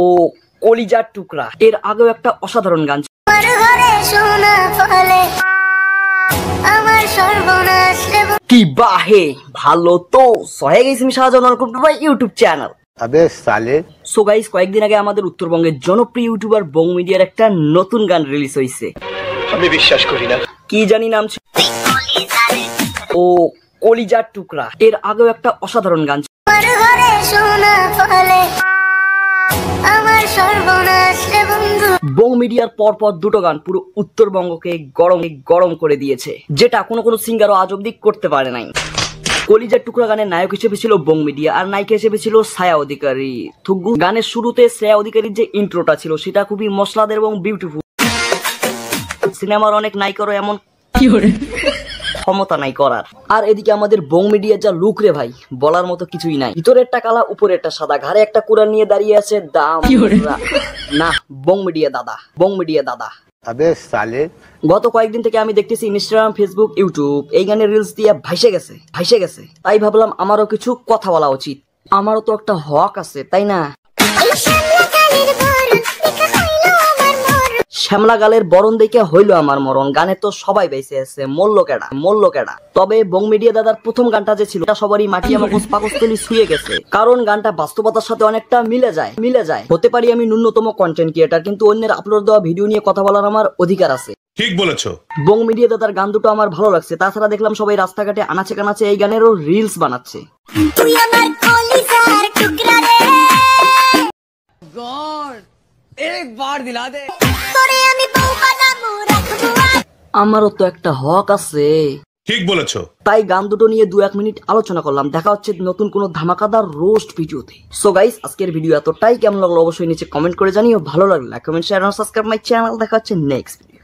ও কলিজার টুকরা এর আগেও একটা অসাধারণ গান কি বাহে ভালো তো সহে গেছি Shahjahan YouTube channel. So guys, কয়েকদিন আগে আমাদের উত্তরবঙ্গের জনপ্রিয় ইউটিউবার বং মিডিয়ার একটা নতুন গান রিলিজ হয়েছে। আমি বিশ্বাস করি না, কি জানি নাম ও কলিজার টুকরা এর আগেও একটা অসাধারণ গান বং মিডিয়ার পরপর দুটো গান পুরো উত্তরবঙ্গকে গরম করে দিয়েছে, যেটা কোনো সিঙ্গারও আজ অব্দি করতে পারে নাই। কলিজার টুকরা গানের নায়ক হিসেবে ছিল বং মিডিয়া আর নায়িকা হিসেবে ছিল ছায়া অধিকারী। থুগু গানের শুরুতে ছায়া অধিকারীর যে ইন্ট্রোটা ছিল সেটা খুবই মশলাদার এবং বিউটিফুল। সিনেমার অনেক নায়িকারও এমন ক্ষমতা নাই করার। আর এদিকে আমাদের বং মিডিয়ার যা লুক রে ভাই, বলার মতো কিছুই নাই। ভিতরেরটা কালা, উপরেরটা সাদা, ঘাড়ে একটা কুড়াল নিয়ে দাঁড়িয়ে আছে দাম না। বং মিডিয়া দাদা গত কয়েকদিন থেকে আমি দেখতেছি ইনস্টাগ্রাম, ফেসবুক, ইউটিউব এই গানের রিলস দিয়ে ভাইসে গেছে। তাই ভাবলাম আমারও কিছু কথা বলা উচিত। আমারও তো একটা হক আছে, তাই না? শ্যামলা গালের বরণ দেখে হইলো আমার মরণ। গানে তো সবাই বেঁচে আছে, মল্ল কেডা। তবে বং মিডিয়া দাদার প্রথম গানটা যে ছিল সবারই মাটিয়া মগজ পাকস্থলী ছুঁয়ে গেছে, কারণ গানটা বাস্তবতার সাথে অনেকটা মিলে যায়। হতে পারি আমি ন্যূনতম কন্টেন্ট ক্রিয়েটার, কিন্তু অন্যের আপলোড দেওয়া ভিডিও নিয়ে কথা বলার আমার অধিকার আছে। ঠিক বলেছো। বং মিডিয়া দাদার গান দুটো আমার ভালো লাগছে। তাছাড়া দেখলাম সবাই রাস্তাঘাটে আনাচে কানাচে এই গানেরও রিলস বানাচ্ছে। আমারও তো একটা হক আছে। ঠিক বলেছো। তাই গান দুটো নিয়ে 2-1 মিনিট আলোচনা করলাম। দেখা হচ্ছে নতুন কোনো ধামাকাদার রোস্ট ভিডিওতে। সো গাইস, আজকের ভিডিও এতটাই। কেমন লাগলো অবশ্যই নিচে কমেন্ট করে জানিও। ভালো লাগলে লাইক, কমেন্ট, শেয়ার আর সাবস্ক্রাইব মাই চ্যানেল। দেখা হচ্ছে নেক্সট ভিডিও।